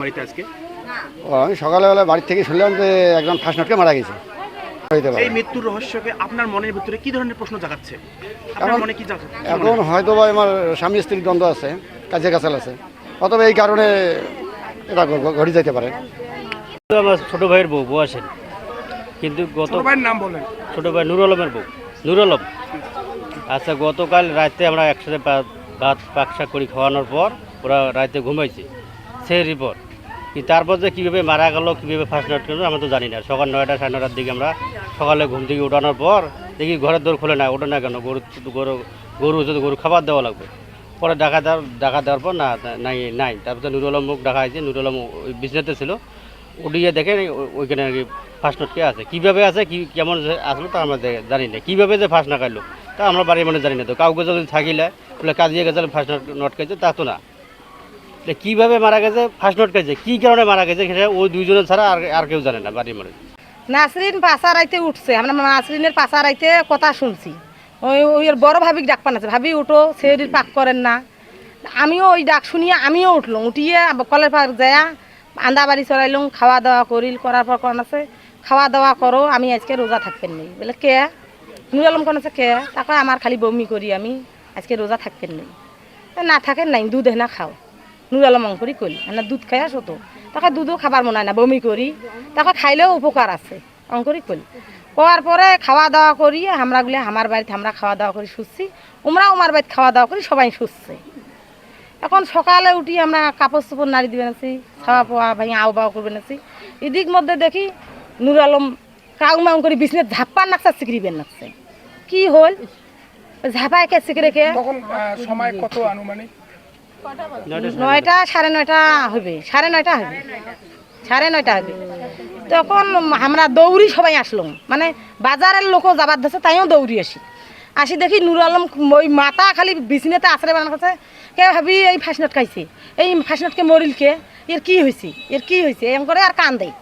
বাড়িতে আজকে আমি সকালবেলা বাড়ি থেকে শুনলাম যে একজন ফার্স্ট নাটকে মারা গেছে। এই মৃত্যুর রহস্যকে আপনার মনের ভিতরে কি ধরনের প্রশ্ন জাগাচ্ছে? আপনার মনে কি জাগাচ্ছে? এখন হয়তো বা আমার স্বামী স্ত্রীর দ্বন্দ্ব আছে, কাজে কাছাল আছে, অথবা এই কারণে এটা ঘটে যেতে পারে। আমার ছোট ভাইয়ের বউ আসেন, কিন্তু গত ভাইয়ের নাম বলেন। ছোট ভাই নুর আলমের বউ, নুর আলম। আচ্ছা, গতকাল রাতে আমরা একসাথে ভাত পাকশাক করে খাওয়ানোর পর ওরা রাতে ঘুমাইছে সেই রিপোর্ট। কি তারপর যে কীভাবে মারা গেল, কীভাবে ফার্স্ট নাইট করলো আমরা তো জানি না। সকাল 9টা 9:30টার দিকে আমরা সকালে ঘুম থেকে ওঠানোর পর দেখি ঘরের দৌড় খোলে না, ওঠে না কেন, গরু খাবার দেওয়া লাগবে। পরে ডাকা দেওয়ার পর নাই। তারপর নুর আলম মুখ ডাকা হয়েছে, নুর আলম ওই বিছনাতে ছিল, উঠিয়ে দেখে ওইখানে আর কি ফার্স্ট নোট কে আছে, কীভাবে আছে, কেমন আসলো তা আমরা জানি না। কীভাবে যে ফার্স্ট না খাইলো তা আমরা বাড়ির মানে জানি না। তো কাউকে যদি থাকিলে বলে কাজিয়ে গেছে ফার্স্ট নোট খাইছে, তা তো না। কীভাবে মারা গেছে, ফার্স্ট নোট খাইছে, কী কারণে মারা গেছে সেটা ওই দুইজনের ছাড়া আর কেউ জানে না বাড়ির মানে। নাসরিন পাশা রাইতে উঠছে, আমরা নাসরিনের পাশা রাইতে কথা শুনছি। ওই বড় ভাবিক ডাক পান আছে, ভাবি উঠো, শরীর পাক করেন না। আমিও ওই ডাক শুনিয়ে আমিও উঠলাম, উঠিয়ে কলের পাক যায় আন্দা বাড়ি চড়াইলাম, খাওয়া দাওয়া করার পর কোন আছে খাওয়া দাওয়া করো, আমি আজকে রোজা থাকবেন নেই। বলে কে? নুর আলম কোন আছে কে? তারপরে আমার খালি বমি করি, আমি আজকে রোজা থাকবেন নেই। না থাকেন নাই, দুধ না খাও। নুর আলম অঙ্করি করি না, দুধ খাই আসো তো, তাকে দুধও খাবার মনে হয় না, বমি করি, তাকে খাইলেও উপকার আছে অঙ্করি করি। করার পরে খাওয়া দাওয়া করি, আমরাগুলো আমার বাড়িতে আমরা খাওয়া দাওয়া করি শুচ্ছি, ওমরাও আমার বাড়িতে খাওয়া দাওয়া করি, সবাই শুচ্ছে। এখন সকালে উঠি আমরা কাপড় চোপড় নাড়ি দিবেন আছি, খাওয়া পোয়া ভাই আও বাও করবেন আছি। এদিক মধ্যে দেখি নুর আলম কাউ মাউ করে বিছনে ঝাপ্পার নাকছে, সিকরিবেন নাকছে। কি হল ঝাপায় কে সিকরে কে? তখন সময় কত আনুমানিক? 9টা 9:30 হবে, 9:30 হবে, 9:30 হবে। তখন আমরা দৌড়ি সবাই আসলাম, মানে বাজারের লোকও যাবার ধরছে, তাইও দৌড়ি আসি দেখি নুর আলম ওই মাথা খালি বিছনেতে আছড়ে বানাচ্ছে। কে ভাবি এই ফাঁসনট খাইছে, এই ফাঁসনটকে মরিল কে, এর কি হয়েছে এম করে আর কান দেয়।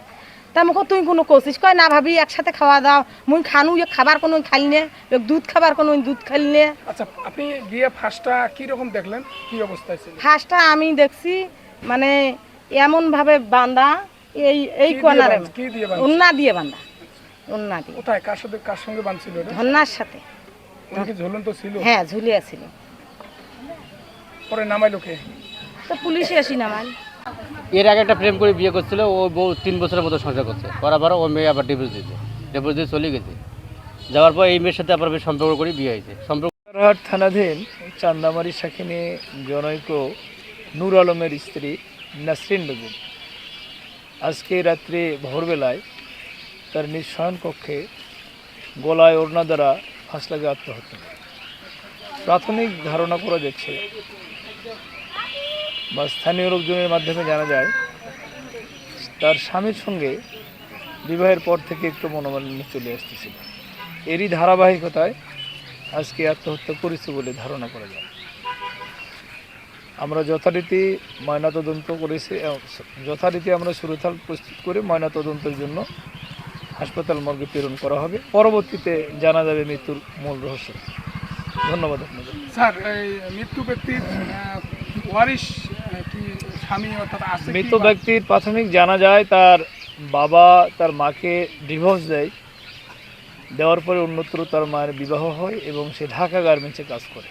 তা মুখ তুই কোনো কোচিস কয় না ভাবি, একসাথে খাওয়া দাও, মুই খানু খাবার কোনো খালি নে, দুধ খাবার কোনো দুধ খালি নে। আচ্ছা, আপনি গিয়ে ফার্স্টটা কি রকম দেখলেন, কি অবস্থায় ছিল? ফার্স্টটা আমি দেখছি মানে এমন ভাবে বাঁধা, এই কোনারে উন্না দিয়ে বাঁধা, উন্না দিয়ে। কোথায়, কার সঙ্গে বাঁধছিল? ধন্যার সাথে। উনি কি ঝুলন্ত ছিল? হ্যাঁ, ঝুলিয়া ছিল। পরে নামাইলো কে? তো পুলিশে আসি নামাল। এর আগে একটা প্রেম করে বিয়ে করছিল, ও বউ 3 বছরের মতো সংসার করছে, করার পর ও মেয়ে আবার ডিভোর্স দিয়ে চলে গেছে। যাওয়ার পর এই মেয়ের সাথে আবার সম্পর্ক করে বিয়ে হয়েছে। রাহাট থানাধীন চান্দামারি শাখিনী জনৈক নূর আলমের স্ত্রী নাসরিন বেগম আজকে রাত্রে ভোরবেলায় তার নিজ শয়নকক্ষে গলায় ওড়না দ্বারা ফাঁস লাগে আত্মহত্যা। প্রাথমিক ধারণা করা যাচ্ছে বা স্থানীয় লোকজনের মাধ্যমে জানা যায়, তার স্বামীর সঙ্গে বিবাহের পর থেকে একটু মনোমালিন্য চলে আসতেছিল। এরই ধারাবাহিকতায় আজকে আত্মহত্যা করেছে বলে ধারণা করা যায়। আমরা যথারীতি ময়নাতদন্ত করেছি, যথারীতি আমরা সুরতাল প্রস্তুত করে ময়নাতদন্তের জন্য হাসপাতাল মর্গে প্রেরণ করা হবে। পরবর্তীতে জানা যাবে মৃত্যুর মূল রহস্য। ধন্যবাদ আপনাদের। স্যার, এই মৃত্যু ব্যক্তির ওয়ারিশ কি স্বামী অর্থাৎ আছে? মৃত ব্যক্তির প্রাথমিক জানা যায় তার বাবা তার মাকে ডিভোর্স দেওয়ার পরে অন্যত্র তার মায়ের বিবাহ হয় এবং সে ঢাকা গার্মেন্টসে কাজ করে।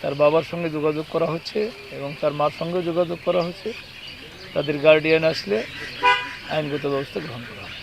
তার বাবার সঙ্গে যোগাযোগ করা হচ্ছে এবং তার মার সঙ্গেও যোগাযোগ করা হচ্ছে। তাদের গার্ডিয়ান আসলে আইনগত ব্যবস্থা গ্রহণ করা হবে।